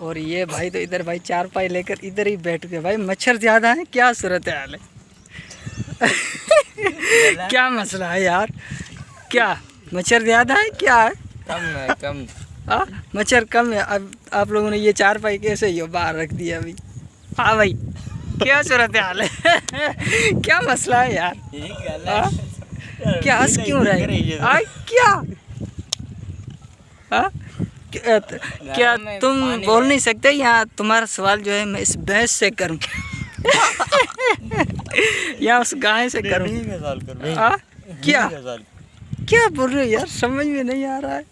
और ये भाई तो इधर भाई चारपाई लेकर इधर ही बैठ गए। भाई मच्छर ज़्यादा है, क्या सूरत हाल है? क्या मसला है यार? क्या मच्छर ज़्यादा है, क्या है? कम है, कम। हाँ मच्छर कम है। अब आप लोगों ने ये चारपाई कैसे ये बाहर रख दिया अभी? हाँ भाई क्या सूरत हाल है? क्या मसला है यार? क्या हंस क्यों रहे? क्या हाँ? क्या तुम बोल नहीं सकते? यहाँ तुम्हारा सवाल जो है मैं इस भैंस से करूँ या उस गाय से करूँ? क्या क्या बोल रहे हो यार? समझ में नहीं आ रहा है।